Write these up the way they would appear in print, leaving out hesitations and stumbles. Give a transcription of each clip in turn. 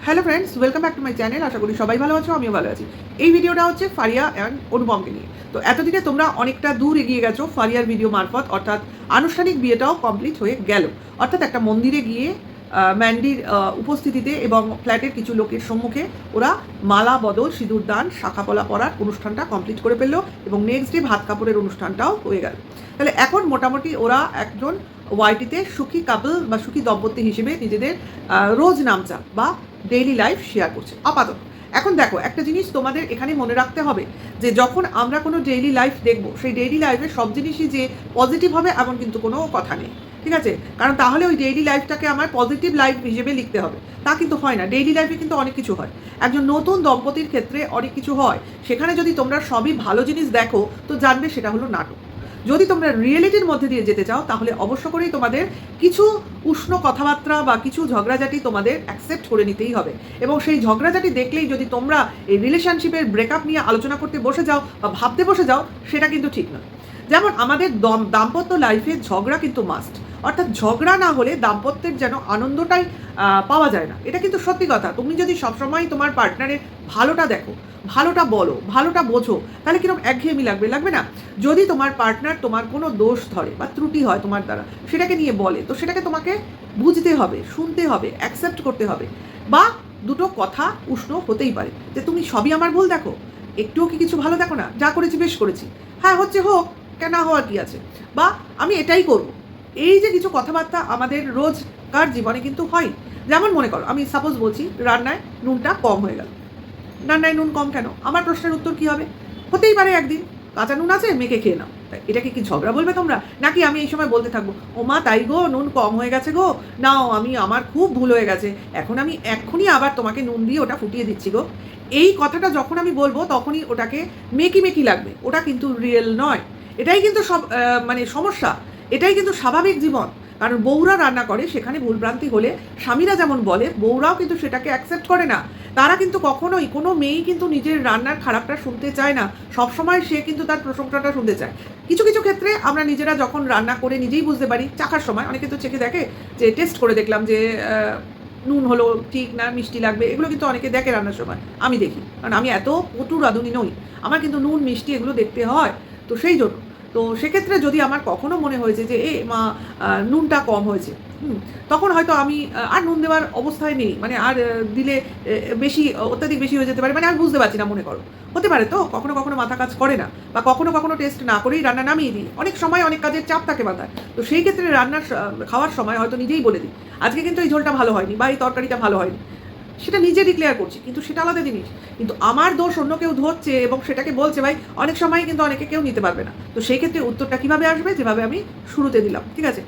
Hello friends, welcome back to my channel. আশা করি সবাই ভালো আছো, আমিও ভালো আছি। এই ভিডিওটা হচ্ছে ফারিয়া অ্যান্ড অনুপমকে নিয়ে। তো এতদিনে তোমরা অনেকটা দূর এগিয়ে গেছো ফারিয়ার ভিডিও মারফত, অর্থাৎ আনুষ্ঠানিক বিয়েটাও কমপ্লিট হয়ে গেল। অর্থাৎ একটা মন্দিরে গিয়ে ম্যান্ডির উপস্থিতিতে এবং ফ্ল্যাটের কিছু লোকের সম্মুখে ওরা মালা বদল, সিঁদুর দান, শাখাপলা পরার অনুষ্ঠানটা কমপ্লিট করে ফেললো এবং নেক্সট ডে ভাত কাপড়ের অনুষ্ঠানটাও হয়ে গেল। তাহলে এখন মোটামুটি ওরা একজন ওয়াইটিতে সুখী কাপল বা সুখী দম্পতি হিসেবে নিজেদের রোজ নামচা বা ডেইলি লাইফ শেয়ার করছে আপাতত। এখন দেখো, একটা জিনিস তোমাদের এখানে মনে রাখতে হবে যে যখন আমরা কোনো ডেইলি লাইফ দেখবো, সেই ডেইলি লাইফে সব জিনিসই যে পজিটিভ হবে এমন কিন্তু কোনো কথা নেই, ঠিক আছে? কারণ তাহলে ওই ডেইলি লাইফটাকে আমার পজিটিভ লাইফ হিসেবে লিখতে হবে, তা কিন্তু হয় না। ডেইলি লাইফে কিন্তু অনেক কিছু হয়, একজন নতুন দম্পতির ক্ষেত্রে অনেক কিছু হয়। সেখানে যদি তোমরা সবই ভালো জিনিস দেখো তো জানবে সেটা হলো নাটক। যদি তোমরা রিয়েলিটির মধ্যে দিয়ে যেতে চাও তাহলে অবশ্য করেই তোমাদের কিছু উষ্ণ কথাবার্তা বা কিছু ঝগড়াঝাটি তোমাদের অ্যাকসেপ্ট করে নিতেই হবে। এবং সেই ঝগড়াঝাটি দেখলেই যদি তোমরা এই রিলেশনশিপের ব্রেকআপ নিয়ে আলোচনা করতে বসে যাও বা ভাবতে বসে যাও, সেটা কিন্তু ঠিক নয়। যেমন আমাদের দাম্পত্য লাইফে ঝগড়া কিন্তু মাস্ট, অর্থাৎ ঝগড়া না হলে দাম্পত্যের যেন আনন্দটাই পাওয়া যায় না। এটা কিন্তু সত্যি কথা। তুমি যদি সবসময় তোমার পার্টনারের ভালোটা দেখো, ভালোটা বলো, ভালোটা বোঝো, তাহলে কিরকম একঘেয়েমি লাগবে, লাগবে না? যদি তোমার পার্টনার তোমার কোনো দোষ ধরে বা ত্রুটি হয় তোমার দ্বারা, সেটাকে নিয়ে বলে, তো সেটাকে তোমাকে বুঝতে হবে, শুনতে হবে, অ্যাকসেপ্ট করতে হবে। বা দুটো কথা উষ্ণ হতেই পারে যে তুমি সবই আমার ভুল দেখো, একটুও কি কিছু ভালো দেখো না, যা করেছি বেশ করেছি, হ্যাঁ হচ্ছে হোক, কেন হওয়ার কি আছে, বা আমি এটাই করব। এই যে কিছু কথাবার্তা আমাদের রোজকার জীবনে কিন্তু হয়। যেমন মনে করো, আমি সাপোজ বলছি রান্নায় নুনটা কম হয়ে গেল। রান্নায় নুন কম কেন? আমার প্রশ্নের উত্তর কী হবে? হতেই পারে একদিন কাঁচা নুন আছে, মেখে খেয়ে নাও। এটাকে কি ঝগড়া বলবে তোমরা? নাকি আমি এই সময় বলতে থাকবো, ও মা তাই গো, নুন কম হয়ে গেছে গো, নাও আমার খুব ভুল হয়ে গেছে, এখন আমি এক্ষুনি আবার তোমাকে নুন দিয়ে ওটা ফুটিয়ে দিচ্ছি গো। এই কথাটা যখন আমি বলবো তখনই ওটাকে মেকি মেকি লাগবে, ওটা কিন্তু রিয়েল নয়। এটাই কিন্তু সব মানে সমস্যা, এটাই কিন্তু স্বাভাবিক জীবন। কারণ বউরা রান্না করে, সেখানে ভুলভ্রান্তি হলে স্বামীরা যেমন বলে, বউরাও কিন্তু সেটাকে অ্যাকসেপ্ট করে না। তারা কিন্তু কখনোই, কোনো মেয়েই কিন্তু নিজের রান্নার খারাপটা শুনতে চায় না, সবসময় সে কিন্তু তার প্রশংসাটা শুনতে চায়। কিছু কিছু ক্ষেত্রে আমরা নিজেরা যখন রান্না করে নিজেই বুঝতে পারি, চাখার সময় অনেকে তো চেখে দেখে, যে টেস্ট করে দেখলাম যে নুন হলো ঠিক না, মিষ্টি লাগবে, এগুলো কিন্তু অনেকে দেখে রান্নার সময়। আমি দেখি, কারণ আমি এত পটু রাঁধুনি নই, আমার কিন্তু নুন মিষ্টি এগুলো দেখতে হয়। তো সেই জন্য, তো সেক্ষেত্রে যদি আমার কখনো মনে হয়েছে যে মা নুনটা কম হয়েছে, তখন হয়তো আমি আর নুন দেওয়ার অবস্থায় নেই, মানে আর দিলে বেশি, অত্যাধিক বেশি হয়ে যেতে পারে, মানে আমি বুঝতে পারছি না, মনে করো হতে পারে। তো কখনো কখনো মাথা কাজ করে না, বা কখনো কখনো টেস্ট না করেই রান্না নামিয়ে দিই। অনেক সময় অনেক কাজের চাপ থাকে মাথায়, তো সেই ক্ষেত্রে রান্নার খাওয়ার সময় হয়তো নিজেই বলে দিই, আজকে কিন্তু এই ঝোলটা ভালো হয়নি বা এই তরকারিটা ভালো হয়নি। সেটা নিজে ডিক্লেয়ার করছি, কিন্তু সেটা আলাদা জিনিস। কিন্তু আমার দোষ অন্য কেউ ধরছে এবং সেটাকে বলছে, ভাই অনেক সময় কিন্তু অনেকে কেউ নিতে পারবে না। তো সেই ক্ষেত্রে উত্তরটা কীভাবে আসবে? যেভাবে আমি শুরুতে দিলাম, ঠিক আছে?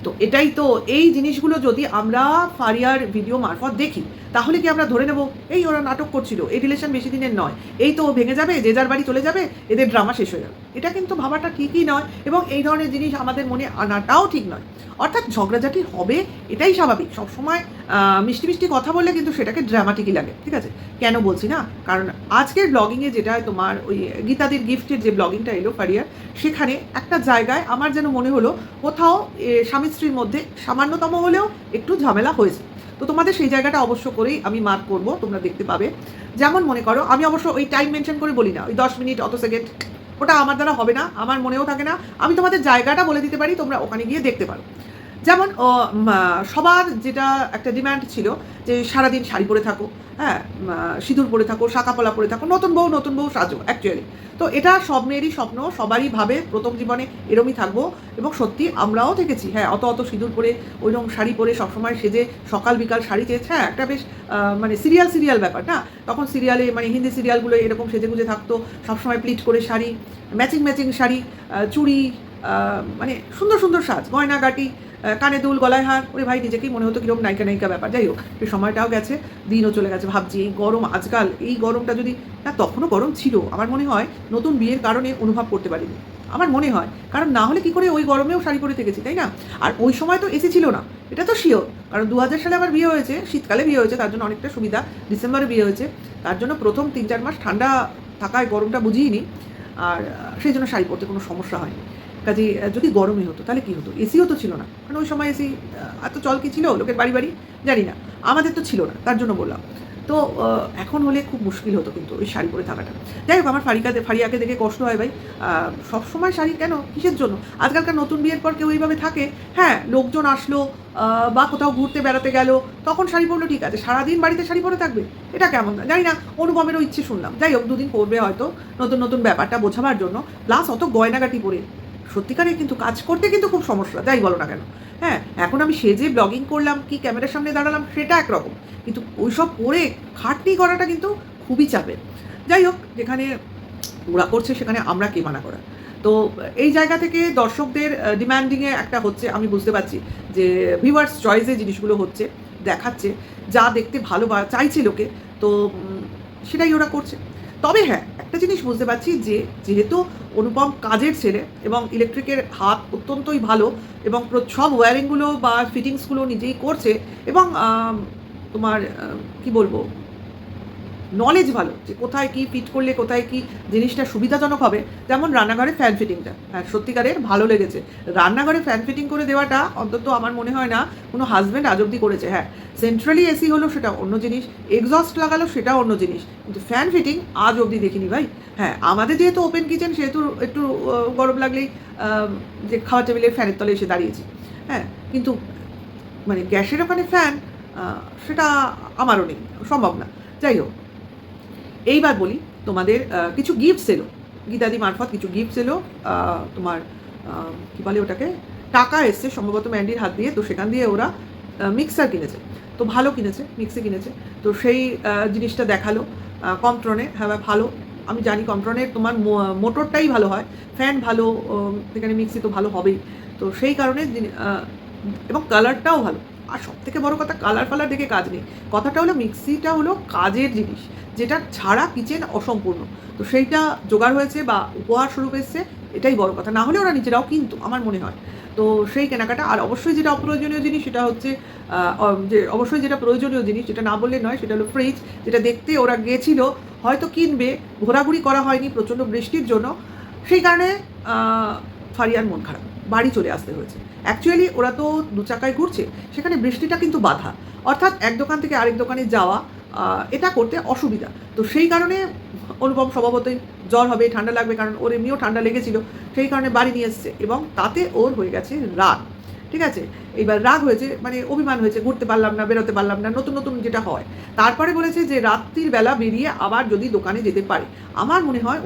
তো এটাই তো, এই জিনিসগুলো যদি আমরা ফারিয়ার ভিডিও মারফত দেখি, তাহলে কি আমরা ধরে নেব এই ওরা নাটক করছিল, এই রিলেশন বেশি দিনের নয়, এই তো ভেঙে যাবে, যে যার বাড়ি চলে যাবে, এদের ড্রামা শেষ হয়ে যাবে? এটা কিন্তু ভাবাটা ঠিকই নয়, এবং এই ধরনের জিনিস আমাদের মনে আনাটাও ঠিক নয়। অর্থাৎ ঝগড়াঝাটি হবে, এটাই স্বাভাবিক। সবসময় মিষ্টি মিষ্টি কথা বললে কিন্তু সেটাকে ড্রামাটিকই লাগে, ঠিক আছে? কেন বলছি না, কারণ আজকের ব্লগিংয়ে যেটা তোমার ওই গীতাদির গিফটের যে ব্লগিংটা এলো ফারিয়ার, সেখানে একটা জায়গায় আমার যেন মনে হলো কোথাও স্বামী স্ত্রীর মধ্যে সামান্যতম হলেও একটু ঝামেলা হয়েছে। তো তোমাদের সেই জায়গাটা অবশ্য করেই আমি মার্ক করব, তোমরা দেখতে পাবে। যেমন মনে করো, আমি অবশ্য ওই টাইম মেনশন করে বলি না, ওই 10 মিনিট অত সেকেন্ড, ওটা আমার দ্বারা হবে না, আমার মনেও থাকে না। আমি তোমাদের জায়গাটা বলে দিতে পারি, তোমরা ওখানে গিয়ে দেখতে পারো। যেমন সবার যেটা একটা ডিম্যান্ড ছিল যে সারাদিন শাড়ি পরে থাকো, হ্যাঁ, সিঁদুর পরে থাকো, শাঁখাপলা পরে থাকো, নতুন বউ সাজো অ্যাকচুয়ালি। তো এটা সব মেয়েরই স্বপ্ন, সবারই ভাবে প্রথম জীবনে এরমই থাকবো। এবং সত্যি আমরাও থেকেছি, হ্যাঁ, অত অত সিঁদুর পরে, ওইরকম শাড়ি পরে সবসময় সেজে, সকাল বিকাল শাড়ি চেয়েছে, হ্যাঁ, একটা বেশ মানে সিরিয়াল ব্যাপার না? তখন সিরিয়ালে, মানে হিন্দি সিরিয়ালগুলো এরকম সেজে গুজে থাকতো, সবসময় প্লিট করে শাড়ি, ম্যাচিং শাড়ি, চুড়ি, মানে সুন্দর সুন্দর সাজ, গয়নাগাটি, কানে দুল, গলায় হার। ওরে ভাই, নিজেকেই মনে হতো কিরকম নায়িকা ব্যাপার। যাই হোক, সেই সময়টাও গেছে, দিনও চলে গেছে। ভাবছি এই গরম, আজকাল এই গরমটা যদি, না তখনও গরম ছিল, আমার মনে হয় নতুন বিয়ের কারণে অনুভব করতে পারিনি, আমার মনে হয়। কারণ না হলে কি করে ওই গরমেও শাড়ি পরে থেকেছি, তাই না? আর ওই সময় তো এসি ছিল না, এটা তো শিওর। কারণ 2000 সালে আমার বিয়ে হয়েছে, শীতকালে বিয়ে হয়েছে, তার জন্য অনেকটা সুবিধা। ডিসেম্বরে বিয়ে হয়েছে, তার জন্য প্রথম 3-4 মাস ঠান্ডা থাকায় গরমটা বুঝিয়ে নি, আর সেই জন্য শাড়ি পরতে কোনো সমস্যা হয়নি। কাজে যদি গরমে হতো তাহলে কী হতো, এসিও তো ছিল না, কারণ ওই সময় এসি এত চল কি ছিল লোকের বাড়ি বাড়ি জানি না, আমাদের তো ছিল না, তার জন্য বললাম। তো এখন হলে খুব মুশকিল হতো কিন্তু ওই শাড়ি পরে থাকাটা। যাই হোক, আমার ফারিয়াকে দেখে কষ্ট হয় ভাই। সবসময় শাড়ি কেন, কিসের জন্য? আজকালকার নতুন বিয়ের পর কেউ এইভাবে থাকে? হ্যাঁ, লোকজন আসলো বা কোথাও ঘুরতে বেড়াতে গেল, তখন শাড়ি পরলো, ঠিক আছে। সারাদিন বাড়িতে শাড়ি পরে থাকবে, এটা কেমন? জানি না, অনুপমেরও ইচ্ছে শুনলাম। যাই হোক, দুদিন পরবে হয়তো, নতুন নতুন ব্যাপারটা বোঝাবার জন্য। প্লাস অত গয়নাগাটি পরে সত্যিকারে কিন্তু কাজ করতে কিন্তু খুব সমস্যা, যাই বলো না কেন। হ্যাঁ, এখন আমি সেজে ব্লগিং করলাম কি ক্যামেরার সামনে দাঁড়ালাম সেটা একরকম, কিন্তু ওইসব পরে খাটনি করাটা কিন্তু খুবই চাপের। যাই হোক, যেখানে ওরা করছে সেখানে আমরা কে মানা করা। তো এই জায়গা থেকে দর্শকদের ডিম্যান্ডিংয়ে একটা হচ্ছে, আমি বুঝতে পারছি যে ভিউয়ার্স চয়েসে জিনিসগুলো হচ্ছে, দেখাচ্ছে যা দেখতে ভালো বা চাইছে লোকে, তো সেটাই ওরা করছে। তবে হ্যাঁ, একটা জিনিস বুঝতে পারছি যে যেহেতু অনুপম কাজের ছেলে এবং ইলেকট্রিকের হাত অত্যন্তই ভালো, এবং সব ওয়্যারিংগুলো বা ফিটিংসগুলো নিজেই করছে, এবং তোমার কি বলবো, নলেজ ভালো যে কোথায় কী ফিট করলে কোথায় কী জিনিসটা সুবিধাজনক হবে। যেমন রান্নাঘরে ফ্যান ফিটিংটা, হ্যাঁ সত্যিকারের ভালো লেগেছে। রান্নাঘরে ফ্যান ফিটিং করে দেওয়াটা অন্তত আমার মনে হয় না কোনো হাজব্যান্ড আজ অব্দি করেছে। হ্যাঁ, সেন্ট্রালি এসি হলো সেটা অন্য জিনিস, এক্সস্ট লাগালো সেটা অন্য জিনিস, কিন্তু ফ্যান ফিটিং আজ অব্দি দেখিনি ভাই। হ্যাঁ, আমাদের যেহেতু ওপেন কিচেন, সেহেতু একটু গরম লাগলেই যে খাওয়ার টেবিলের ফ্যানের তলে এসে দাঁড়িয়েছি। হ্যাঁ, কিন্তু মানে গ্যাসের ওখানে ফ্যান, সেটা আমারও নেই, সম্ভব না। যাই হোক, এইবার বলি, তোমাদের কিছু গিফটস এলো, গীতাদি মারফত কিছু গিফটস এলো। তোমার কী বলে ওটাকে, টাকা এসছে সম্ভবত ম্যান্ডির হাত দিয়ে, তো সেখান দিয়ে ওরা মিক্সার কিনেছে, তো ভালো কিনেছে, মিক্সি কিনেছে, তো সেই জিনিসটা দেখালো কমট্রনে। হ্যাঁ ভালো, আমি জানি কমট্রনের তোমার মোটরটাই ভালো হয়, ফ্যান ভালো, সেখানে মিক্সি তো ভালো হবেই, তো সেই কারণে এবং কালারটাও ভালো। আর সব থেকে বড়ো কথা, কালার ফালার দেখে কাজ নেই, কথাটা হলো মিক্সিটা হলো কাজের জিনিস, যেটা ছাড়া কিচেন অসম্পূর্ণ, তো সেইটা জোগাড় হয়েছে বা উপহার স্বরূপ এসছে, এটাই বড় কথা। না হলে ওরা নিজেরাও কিন্তু আমার মনে হয়, তো সেই কেনাকাটা। আর অবশ্যই যেটা অপ্রয়োজনীয় জিনিস সেটা হচ্ছে যে অবশ্যই যেটা প্রয়োজনীয় জিনিস, যেটা না বললে নয়, সেটা হলো ফ্রিজ, যেটা দেখতে ওরা গেছিল হয়তো কিনবে, ঘোরাঘুরি করা হয়নি প্রচণ্ড বৃষ্টির জন্য, সেই কারণে ফারিয়ার মন খারাপ, বাড়ি চলে আসতে হয়েছে। অ্যাকচুয়ালি ওরা তো দু চাকায় ঘুরছে, সেখানে বৃষ্টিটা কিন্তু বাধা, অর্থাৎ এক দোকান থেকে আরেক দোকানে যাওয়া এটা করতে অসুবিধা, তো সেই কারণে অনুপম স্বভাবতই জ্বর হবে, ঠান্ডা লাগবে, কারণ ওর এমনিও ঠান্ডা লেগেছিল, সেই কারণে বাড়ি নিয়ে এসছে, এবং তাতে ওর হয়ে গেছে রাগ। ঠিক আছে, এইবার রাগ হয়েছে, মানে অভিমান হয়েছে, ঘুরতে পারলাম না, বেরোতে পারলাম না, নতুন নতুন যেটা হয়। তারপরে বলেছে যে রাত্রির বেলা বেরিয়ে আবার যদি দোকানে যেতে পারে। আমার মনে হয়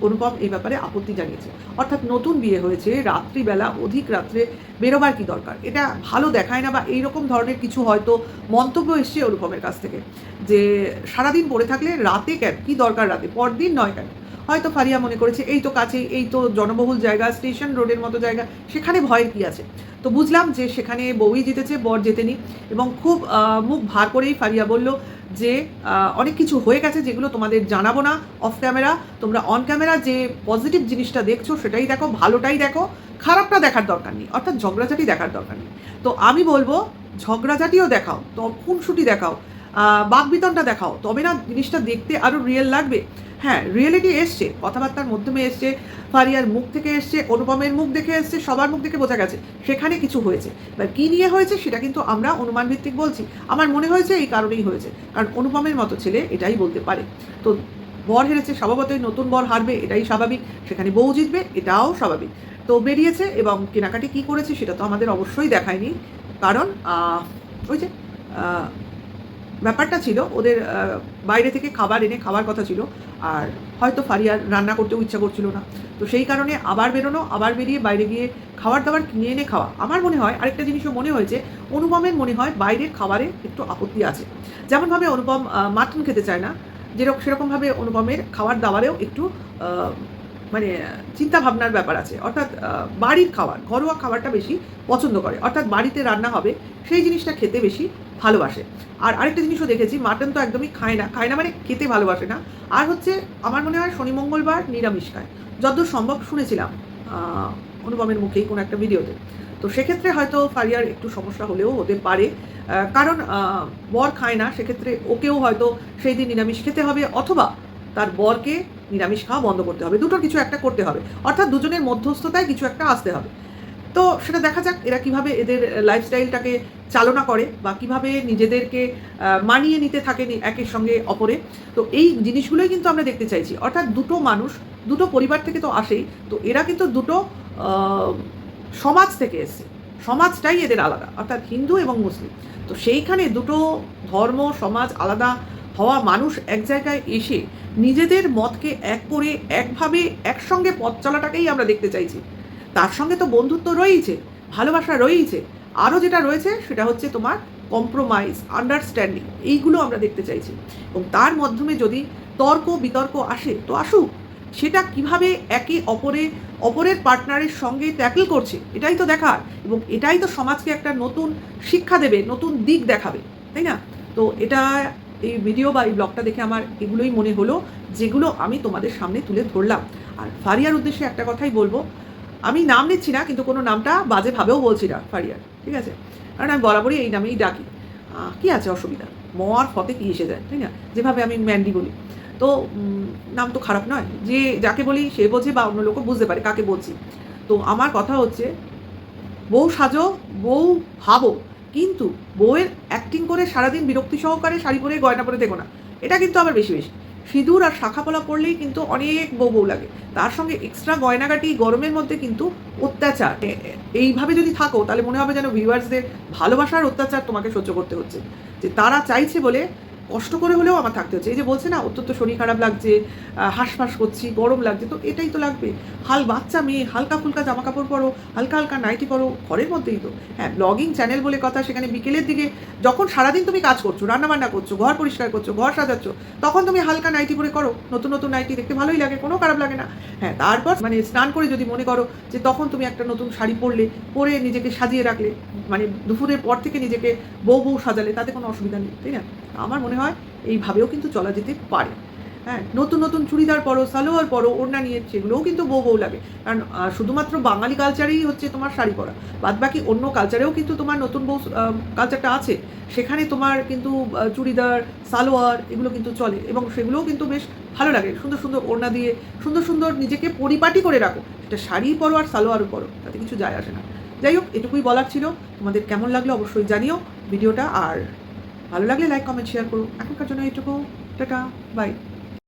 অনুপম এই ব্যাপারে আপত্তি জানিয়েছে, অর্থাৎ নতুন বিয়ে হয়েছে, রাত্রিবেলা অধিক রাত্রে বেরোবার কি দরকার, এটা ভালো দেখায় না, বা এইরকম ধরনের কিছু হয়তো মন্তব্য এসছে অনুপমের কাছ থেকে, যে সারাদিন পড়ে থাকলে রাতে কেন, কী দরকার রাতে, পরদিন নয় কেন। হয়তো ফারিয়া মনে করেছে এই তো কাছেই, এই তো জনবহুল জায়গা, স্টেশন রোডের মতো জায়গা, সেখানে ভয়ের কী আছে। তো বুঝলাম যে সেখানে বউই জিতেছে, বর জেতেনি, এবং খুব মুখ ভার করেই ফারিয়া বলল যে অনেক কিছু হয়ে গেছে যেগুলো তোমাদের জানাবো না অফ ক্যামেরা, তোমরা অন ক্যামেরা যে পজিটিভ জিনিসটা দেখছো সেটাই দেখো, ভালোটাই দেখো, খারাপটা দেখার দরকার নেই, অর্থাৎ ঝগড়াঝাটি দেখার দরকার নেই। তো আমি বলবো ঝগড়াঝাটিও দেখাও, তো খুনসুটি দেখাও, বাকবিতনটা দেখাও, তবে না জিনিসটা দেখতে আরও রিয়েল লাগবে। হ্যাঁ, রিয়েলিটি এসছে, কথাবার্তার মাধ্যমে এসছে, ফারিয়ার মুখ থেকে এসছে, অনুপমের মুখ দেখে এসছে, সবার মুখ দেখে বোঝা গেছে সেখানে কিছু হয়েছে। এবার কী নিয়ে হয়েছে সেটা কিন্তু আমরা অনুমান ভিত্তিক বলছি, আমার মনে হয়েছে এই কারণেই হয়েছে, কারণ অনুপমের মতো ছেলে এটাই বলতে পারে। তো বর হেরেছে, স্বভাবতই নতুন বর হারবে, এটাই স্বাভাবিক, সেখানে বউ জিতবে, এটাও স্বাভাবিক। তো বেরিয়েছে, এবং কেনাকাটি কী করেছে সেটা তো আমাদের অবশ্যই দেখায়নি, কারণ ওই যে ব্যাপারটা ছিল ওদের বাইরে থেকে খাবার এনে খাওয়ার কথা ছিল, আর হয়তো ফারিয়ার রান্না করতেও ইচ্ছা করছিল না, তো সেই কারণে আবার বেরোনো, আবার বেরিয়ে বাইরে গিয়ে খাবার দাবার কিনে এনে খাওয়া। আমার মনে হয় আরেকটা জিনিসও মনে হয়েছে, অনুপমের মনে হয় বাইরের খাবারে একটু আপত্তি আছে, যেমনভাবে অনুপম মাটন খেতে চায় না, সেরকমভাবে অনুপমের খাবার দাবারেও একটু মানে চিন্তা ভাবনার ব্যাপার আছে, অর্থাৎ বাড়ির খাবার, ঘরোয়া খাবারটা বেশি পছন্দ করে, অর্থাৎ বাড়িতে রান্না হবে সেই জিনিসটা খেতে বেশি ভালোবাসে। আর আরেকটা জিনিসও দেখেছি, মাটন তো একদমই খায় না মানে খেতে ভালোবাসে না। আর হচ্ছে আমার মনে হয় শনি মঙ্গলবার নিরামিষ খায়, যতদূর সম্ভব শুনেছিলাম অনুপমের মুখেই কোনো একটা ভিডিওতে। তো সেক্ষেত্রে হয়তো ফারিয়ার একটু সমস্যা হলেও হতে পারে, কারণ বর খায় না, সেক্ষেত্রে ওকেও হয়তো সেই দিন নিরামিষ খেতে হবে, অথবা তার বরকে নিরামিষ খাওয়া বন্ধ করতে হবে, দুটোর কিছু একটা করতে হবে, অর্থাৎ দুজনের মধ্যস্থতায় কিছু একটা আসতে হবে। তো সেটা দেখা যাক এরা কিভাবে এদের লাইফস্টাইলটাকে চালনা করে বা কিভাবে নিজেদেরকে মানিয়ে নিতে থাকে একের সঙ্গে অপরে। তো এই জিনিসগুলোই কিন্তু আমরা দেখতে চাইছি, অর্থাৎ দুটো মানুষ দুটো পরিবার থেকে তো আসেই, তো এরা কিন্তু দুটো সমাজ থেকে এসছে, সমাজটাই এদের আলাদা, অর্থাৎ হিন্দু এবং মুসলিম। তো সেইখানে দুটো ধর্ম সমাজ আলাদা হওয়া মানুষ এক জায়গায় এসে নিজেদের মতকে এক করে একভাবে একসঙ্গে পথ চলাটাকেই আমরা দেখতে চাইছি। তার সঙ্গে তো বন্ধুত্ব রয়েইছে, ভালোবাসা রয়েইছে, আরও যেটা রয়েছে সেটা হচ্ছে তোমার কম্প্রোমাইজ, আন্ডারস্ট্যান্ডিং, এইগুলো আমরা দেখতে চাইছি। এবং তার মাধ্যমে যদি তর্ক বিতর্ক আসে তো আসুক, সেটা কিভাবে একে অপরের পার্টনারের সঙ্গে ট্যাকল করছে এটাই তো দেখার, এবং এটাই তো সমাজকে একটা নতুন শিক্ষা দেবে, নতুন দিক দেখাবে, তাই না? তো এটা এই ভিডিও বা এই ব্লগটা দেখে আমার এগুলোই মনে হলো, যেগুলো আমি তোমাদের সামনে তুলে ধরলাম। আর ফারিয়ার উদ্দেশ্যে একটা কথাই বলবো, আমি নাম নিচ্ছি না, কিন্তু কোনো নামটা বাজেভাবেও বলছি না ফারিয়ার, ঠিক আছে? কারণ আমি বরাবরই এই নামেই ডাকি, কি আছে অসুবিধা, মর ফতে কি এসে যায়, তাই না? যেভাবে আমি ম্যান্ডি বলি, তো নাম তো খারাপ নয়, যে যাকে বলি সে বোঝে বা অন্য লোকও বুঝতে পারে কাকে বলছি। তো আমার কথা হচ্ছে, বউ সাজো, বউ ভাবো, কিন্তু বউয়ের অ্যাক্টিং করে সারাদিন বিরক্তি সহকারে শাড়ি পরে গয়না পরে দেখো না, এটা কিন্তু আবার বেশি বেশি। সিঁদুর আর শাখাপলা পরলেই কিন্তু অনেক বউ বউ লাগে, তার সঙ্গে এক্সট্রা গয়নাগাটি গরমের মধ্যে কিন্তু অত্যাচার। এইভাবে যদি থাকো তাহলে মনে হবে যেন ভিউয়ার্সদের ভালোবাসার অত্যাচার তোমাকে সহ্য করতে হচ্ছে, যে তারা চাইছে বলে কষ্ট করে হলেও আমার থাকতে হচ্ছে। এই যে বলছে না অত্যন্ত শরীর খারাপ লাগছে, হাঁসফাঁস করছি, গরম লাগছে, তো এটাই তো লাগবে। বাচ্চা মেয়ে, হালকা ফুলকা জামা কাপড় পরো, হালকা হালকা নাইটি পরো, ঘরের মধ্যেই তো। হ্যাঁ, ব্লগিং চ্যানেল বলে কথা, সেখানে বিকেলের দিকে যখন সারাদিন তুমি কাজ করছো, রান্নাবান্না করছো, ঘর পরিষ্কার করছো, ঘর সাজাচ্ছ, তখন তুমি হালকা নাইটি পরে করো, নতুন নতুন নাইটি দেখতে ভালোই লাগে, কোনো খারাপ লাগে না। হ্যাঁ, তারপর মানে স্নান করে যদি মনে করো যে তখন তুমি একটা নতুন শাড়ি পরে নিজেকে সাজিয়ে রাখলে, মানে দুপুরের পর থেকে নিজেকে বউ বউ সাজালে, তাতে কোনো অসুবিধা নেই, তাই না? আমার মনে হয় এইভাবেও কিন্তু চলা যেতে পারে। হ্যাঁ, নতুন নতুন চুড়িদার পরো, সালোয়ার পরো, ওড়না নিয়ে, সেগুলোও কিন্তু বউ বউ লাগে। কারণ শুধুমাত্র বাঙালি কালচারেই হচ্ছে তোমার শাড়ি পরা, বাদ বাকি অন্য কালচারেও কিন্তু তোমার নতুন বউ কালচারটা আছে, সেখানে তোমার কিন্তু চুড়িদার সালোয়ার এগুলো কিন্তু চলে, এবং সেগুলোও কিন্তু বেশ ভালো লাগে। সুন্দর সুন্দর ওড়না দিয়ে সুন্দর সুন্দর নিজেকে পরিপাটি করে রাখো, সেটা শাড়ি পরো আর সালোয়ারও পরো, তাতে কিছু যায় আসে না। যাই হোক, এটুকুই বলার ছিল। তোমাদের কেমন লাগলো অবশ্যই জানিও ভিডিওটা, আর ভালো লাগলে লাইক কমেন্ট শেয়ার করো। এখনকার জন্য এইটুকু, টাটা, বাই।